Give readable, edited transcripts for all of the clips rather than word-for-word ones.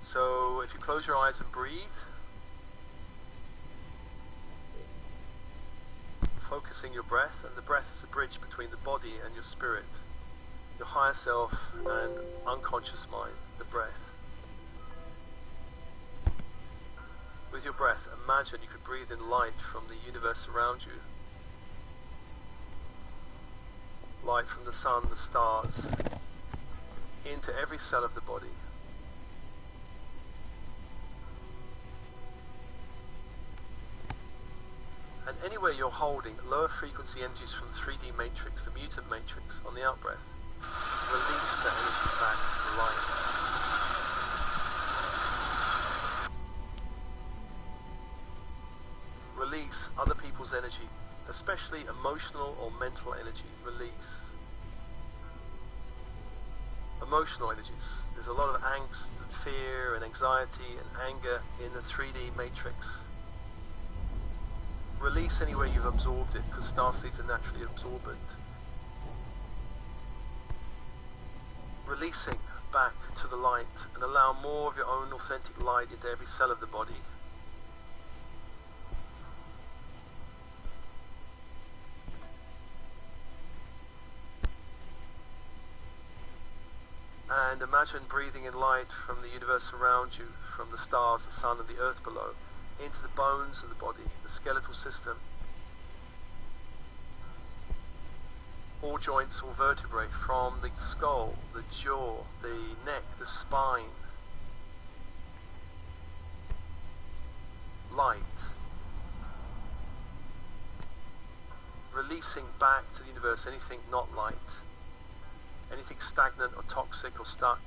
So if you close your eyes and breathe, focusing your breath, and the breath is the bridge between the body and your spirit, your higher self and unconscious mind, the breath. With your breath, imagine you could breathe in light from the universe around you. Light from the sun, the stars, into every cell of the body. And anywhere you're holding lower frequency energies from the 3D matrix, the mutant matrix, on the out-breath, release that energy back to the light. Release other people's energy, especially emotional or mental energy. Release. Emotional energies. There's a lot of angst and fear and anxiety and anger in the 3D matrix. Release anywhere you've absorbed it, because starseeds are naturally absorbent. Releasing back to the light, and allow more of your own authentic light into every cell of the body. And imagine breathing in light from the universe around you, from the stars, the sun and the earth below, into the bones of the body, the skeletal system. All joints, all vertebrae, from the skull, the jaw, the neck, the spine. Light. Releasing back to the universe anything not light. Anything stagnant or toxic or stuck.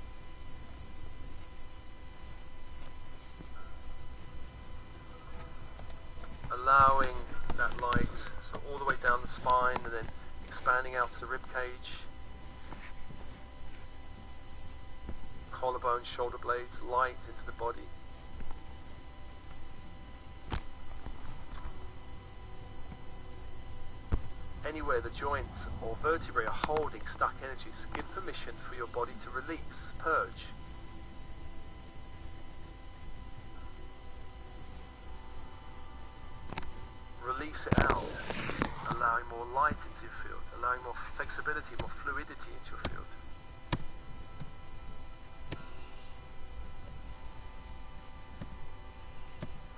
Allowing that light, so all the way down the spine and then expanding out to the rib cage, collarbone, shoulder blades, light into the body. Anywhere the joints or vertebrae are holding stuck energies, give permission for your body to release, purge. Release it out, allowing more light into your field, allowing more flexibility, more fluidity into your field.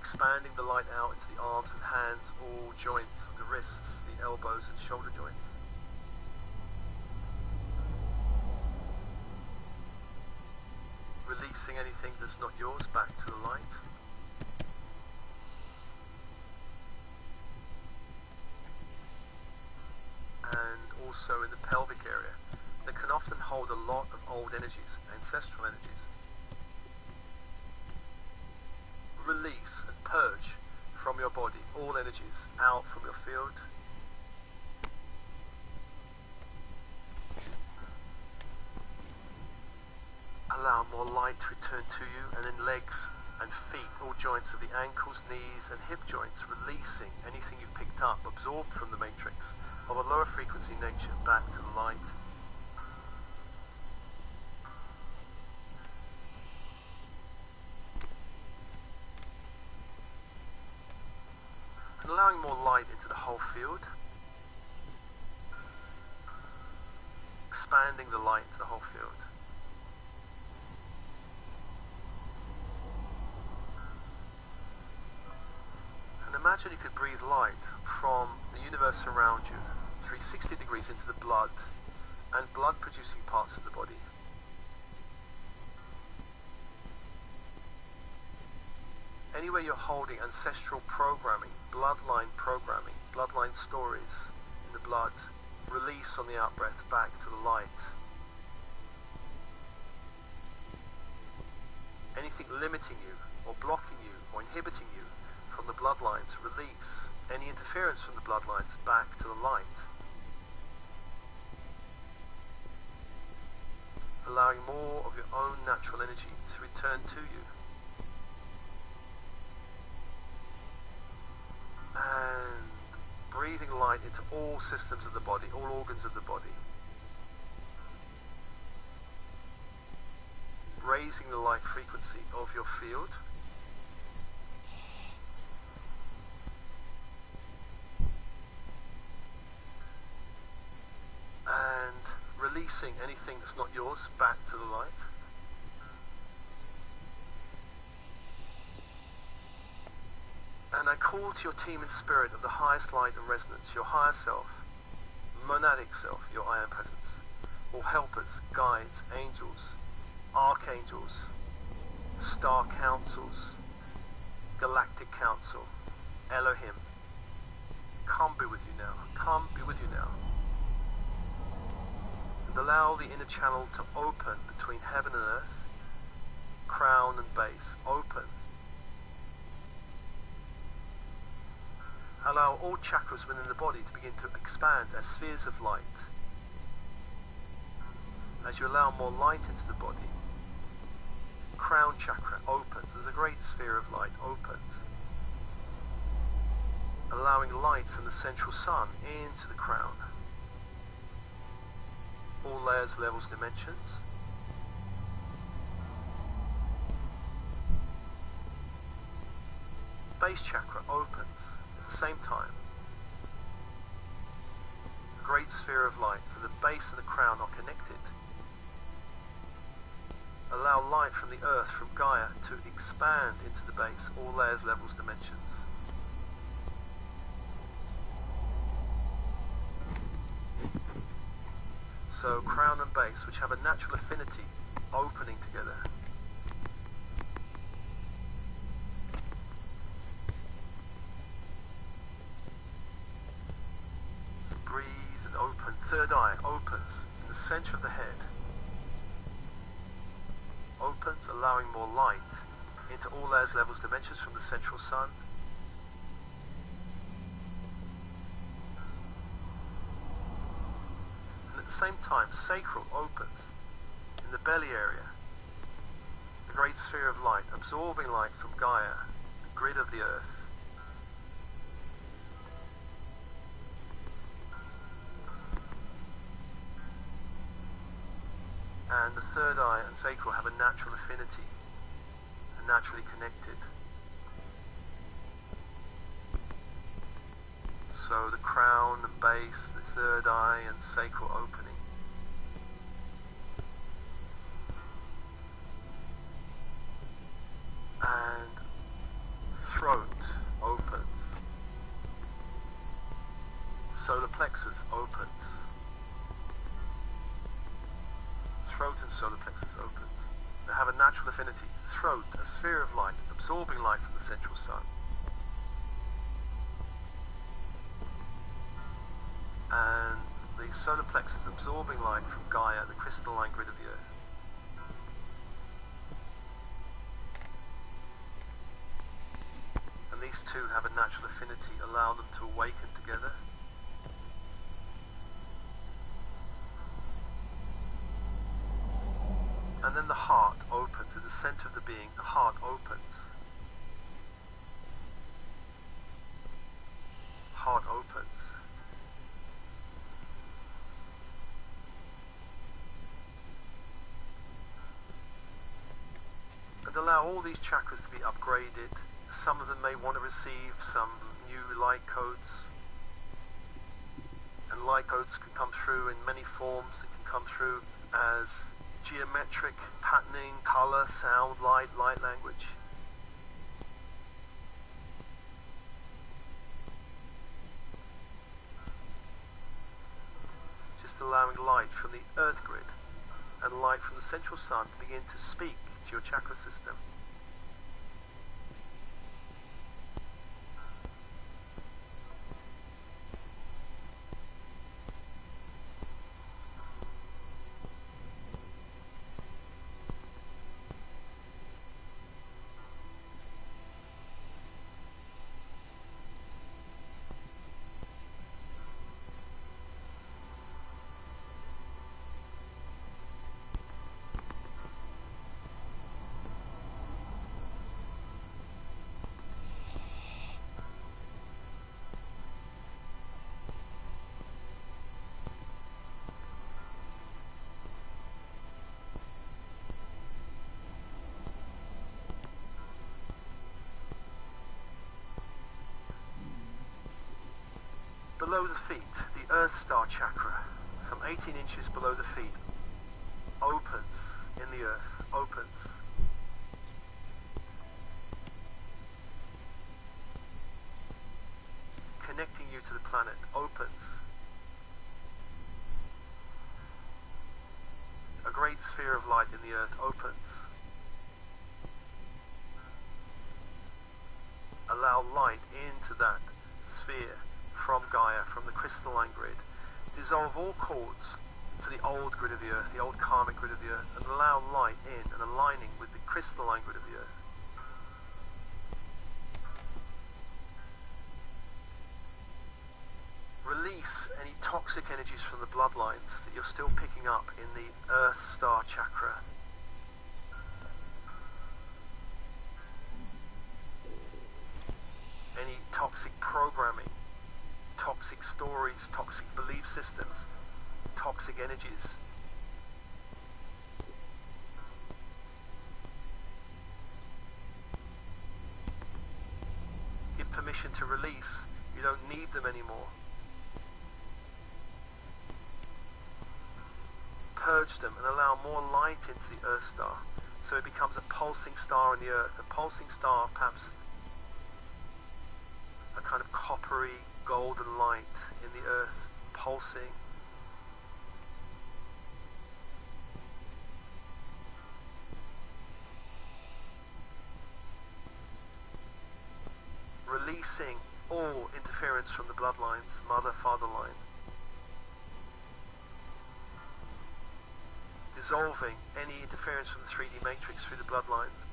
Expanding the light out into the arms and hands, all joints of the wrists, the elbows and shoulder joints. Releasing anything that's not yours back to the light. And also in the pelvic area, that can often hold a lot of old energies, ancestral energies. Release and purge from your body all energies out from your field. Allow more light to return to you, and then legs and feet, all joints of the ankles, knees and hip joints, releasing anything you've picked up, absorbed from the matrix of a lower frequency nature back to the light. And allowing more light into the whole field, expanding the light into the whole field. And imagine you could breathe light from the universe around you, 360 degrees into the blood and blood producing parts of the body. Anywhere you're holding ancestral programming, bloodline stories in the blood, release on the out-breath back to the light. Anything limiting you or blocking you or inhibiting you from the bloodlines, release. Any interference from the bloodlines back to the light. Allowing more of your own natural energy to return to you. And breathing light into all systems of the body, all organs of the body. raising the light frequency of your field. And releasing anything that's not yours back to the light. And I call to your team in spirit of the highest light and resonance, your higher self, monadic self, your I am presence, all helpers, guides, angels, archangels, star councils, galactic council, Elohim. Come be with you now. Come be with you now. And allow the inner channel to open between heaven and earth, crown and base, open. Allow all chakras within the body to begin to expand as spheres of light. As you allow more light into the body, crown chakra opens as a great sphere of light opens, allowing light from the central sun into the crown. All layers, levels, dimensions. Base chakra opens at the same time. A great sphere of light, for the base and the crown are connected. Allow light from the earth, from Gaia, to expand into the base, all layers, levels, dimensions. So crown and base, which have a natural affinity, opening together. Breathe and open. Third eye opens in the center of the head. Opens, allowing more light into all layers, levels, dimensions from the central sun. And at the same time, sacral opens in the belly area. The great sphere of light, absorbing light from Gaia, the grid of the earth. And the third eye and sacral have a natural affinity, and naturally connected. So the crown and base, the third eye and sacral opening. And throat opens. Solar plexus opens. Throat and solar plexus opens. They have a natural affinity. Throat, a sphere of light, absorbing light from the central sun. And the solar plexus absorbing light from Gaia, the crystalline grid of the earth. And these two have a natural affinity, allow them to awaken together. And then the heart opens, at the center of the being, the heart opens. Heart opens. And allow all these chakras to be upgraded. Some of them may want to receive some new light codes. And light codes can come through in many forms. It can come through as geometric, patterning, color, sound, light language. Just allowing light from the earth grid and light from the central sun to begin to speak to your chakra system. Below the feet, the Earth Star chakra, some 18 inches below the feet, opens in the earth, opens. Connecting you to the planet, opens. A great sphere of light in the earth opens. Allow light into that sphere from Gaia, from the crystalline grid. Dissolve all cords to the old grid of the earth, the old karmic grid of the earth, and allow light in and aligning with the crystalline grid of the earth. Release any toxic energies from the bloodlines that you're still picking up in the Earth Star chakra. Any toxic programming, toxic stories, toxic belief systems, toxic energies. Give permission to release. You don't need them anymore. Purge them and allow more light into the Earth Star, so it becomes a pulsing star in the earth, a pulsing star, perhaps a kind of coppery golden light in the earth, pulsing. Releasing all interference from the bloodlines, mother-father line. Dissolving any interference from the 3D matrix through the bloodlines.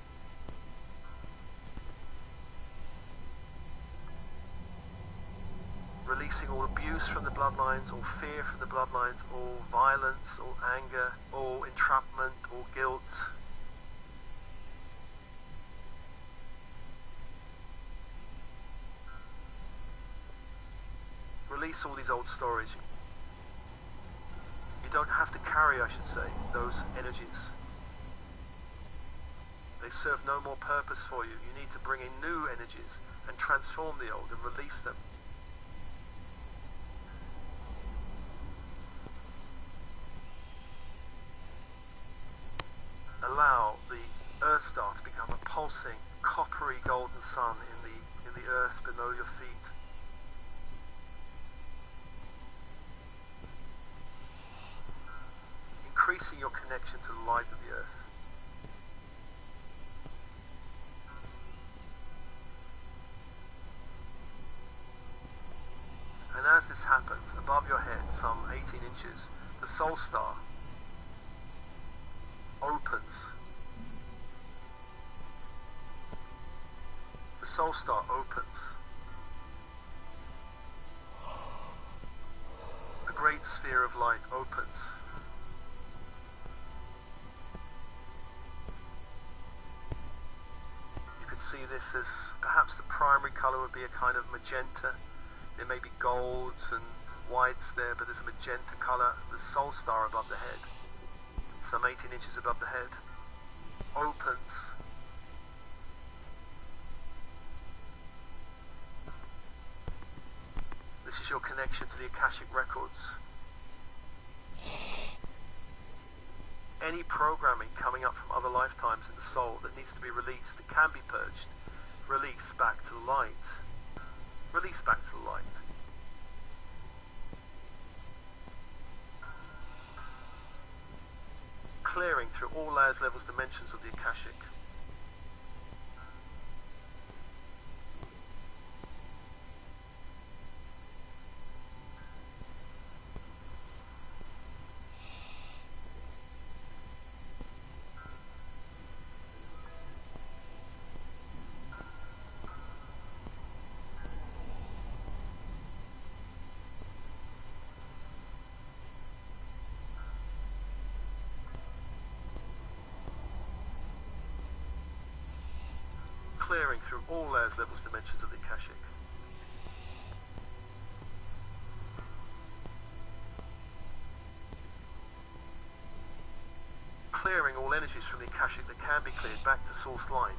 Releasing all abuse from the bloodlines, all fear from the bloodlines, all violence, all anger, all entrapment, all guilt. Release all these old stories. You don't have to carry, I should say, those energies. They serve no more purpose for you. You need to bring in new energies and transform the old and release them. Allow the Earth Star to become a pulsing, coppery golden sun in the earth below your feet. Increasing your connection to the light of the earth. And as this happens, above your head, some 18 inches, the soul star opens. The soul star opens. A great sphere of light opens. See this as perhaps the primary colour would be a kind of magenta. There may be golds and whites there, but there's a magenta colour. The soul star above the head, some 18 inches above the head, opens. This is your connection to the Akashic records. Any programming coming up from other lifetimes in the soul that needs to be released, it can be purged. Release back to the light. Release back to the light. Clearing through all layers, levels, dimensions of the Akashic. Clearing through all layers, levels, dimensions of the Akashic. Clearing all energies from the Akashic that can be cleared back to source light.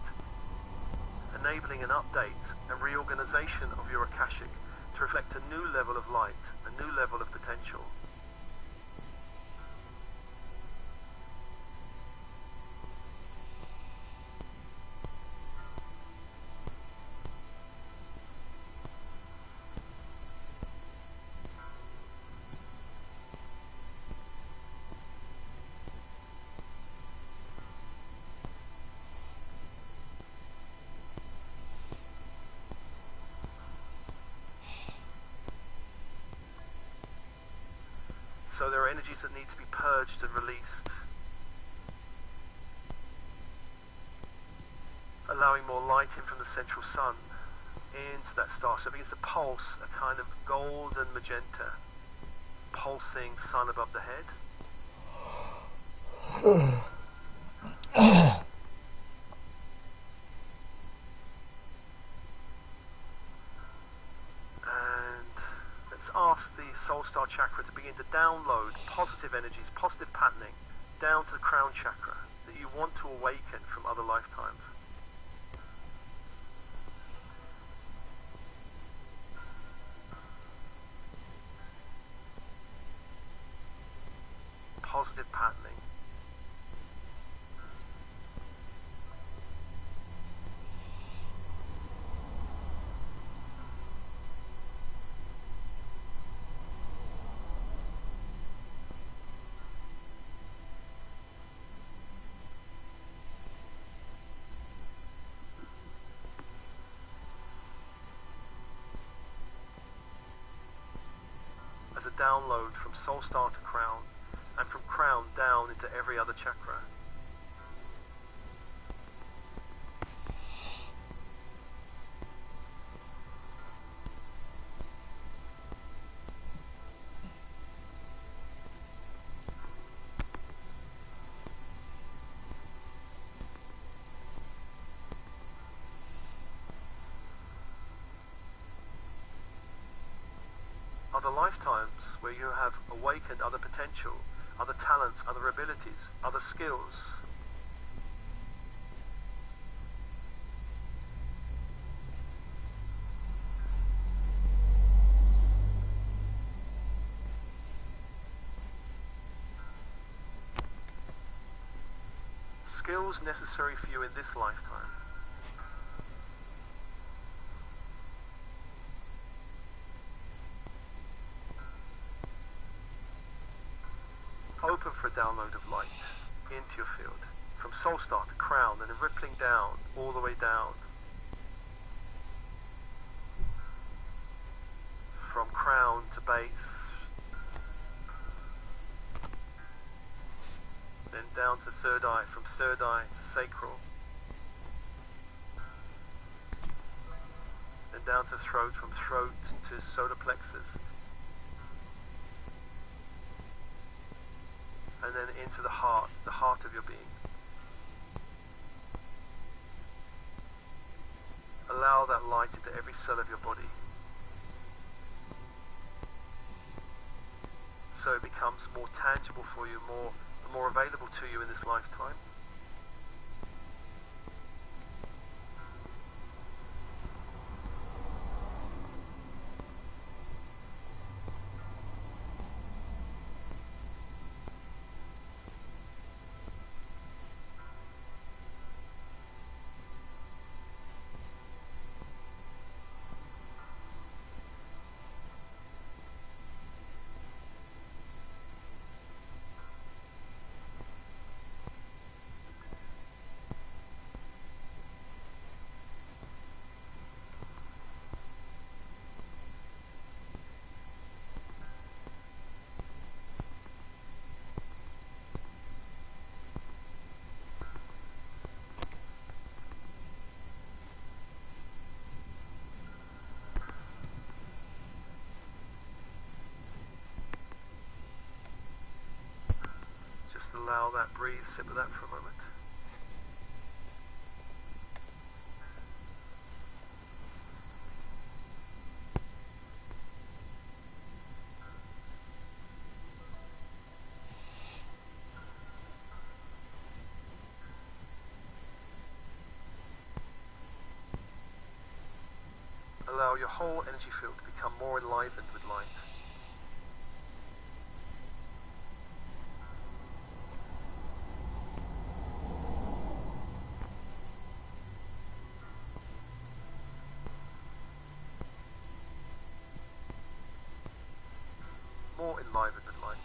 Enabling an update and reorganization of your Akashic to reflect a new level of light, a new level of potential. So there are energies that need to be purged and released, allowing more light in from the central sun into that star. So it begins to pulse a kind of golden magenta, pulsing sun above the head. Ask the soul star chakra to begin to download positive energies, positive patterning down to the crown chakra that you want to awaken from other lifetimes. Positive patterning. As a download from soul star to crown, and from crown down into every other chakra. Other lifetimes where you have awakened other potential, other talents, other abilities, other skills. Skills necessary for you in this lifetime. Open for a download of light into your field, from soul star to crown, and then rippling down, all the way down. From crown to base, then down to third eye, from third eye to sacral, then down to throat, from throat to solar plexus, and then into the heart of your being. Allow that light into every cell of your body, so it becomes more tangible for you, more available to you in this lifetime. Allow that breathe, sit with that for a moment. Allow your whole energy field become more enlivened with light. More enlivened with light.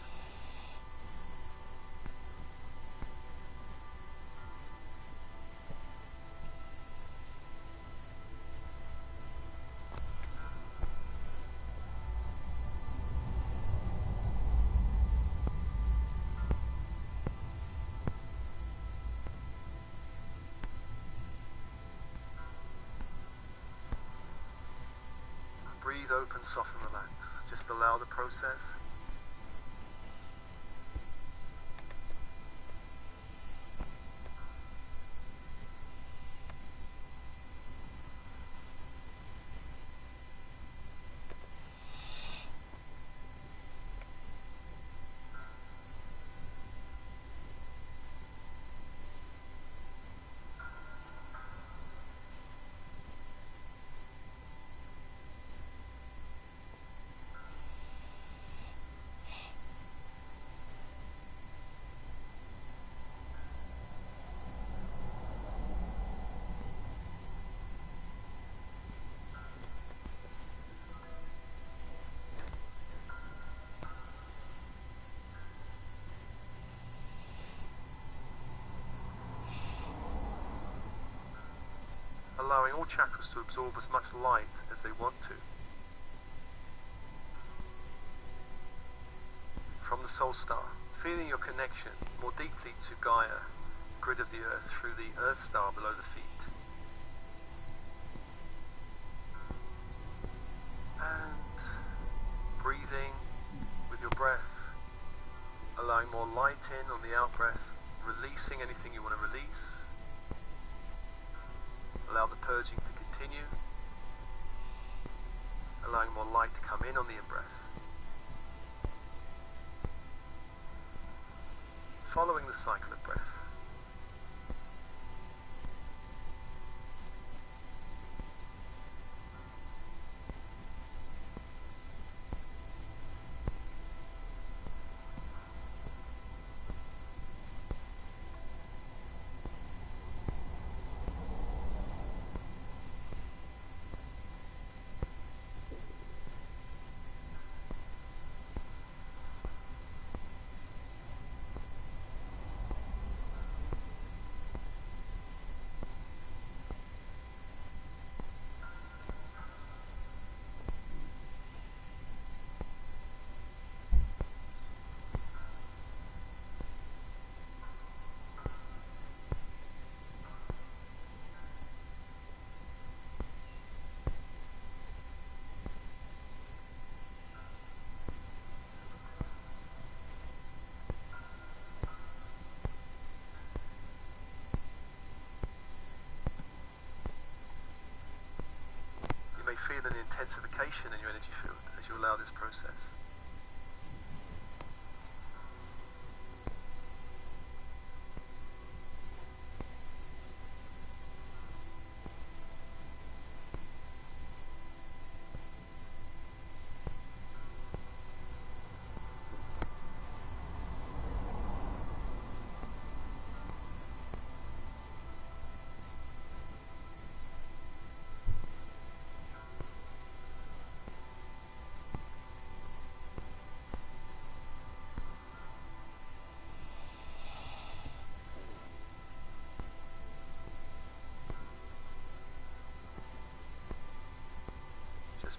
Breathe open, soften, relax. Just allow the process. Allowing all chakras to absorb as much light as they want to. From the soul star, feeling your connection more deeply to Gaia, grid of the earth, through the earth star below the feet. And breathing with your breath, allowing more light in on the out breath, releasing anything you want to release. Allow the purging to continue, allowing more light to come in on the in-breath. Following the cycle of breath. Feel an intensification in your energy field as you allow this process.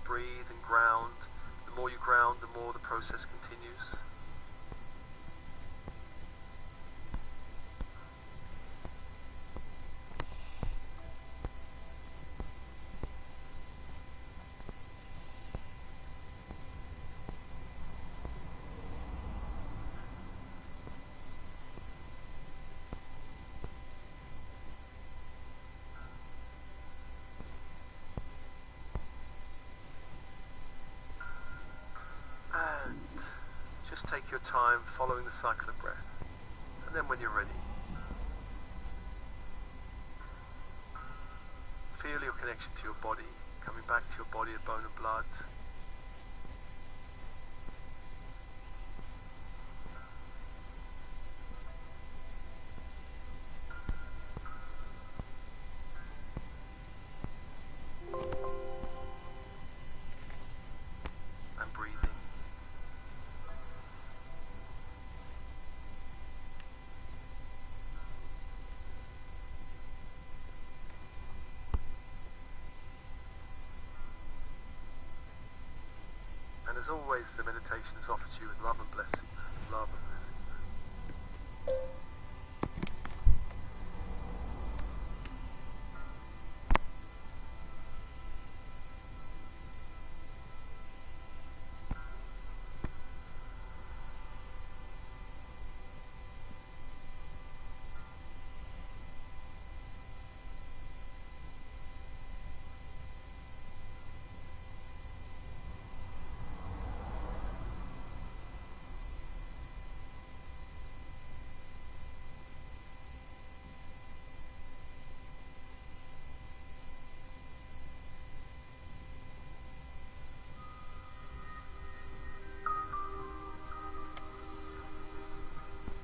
Breathe and ground. The more you ground, the more the process continues. Just take your time following the cycle of breath, and then when you're ready, feel your connection to your body Coming back to your body of bone and blood. And breathing. And as always, the meditation is offered to you with love and blessings, love and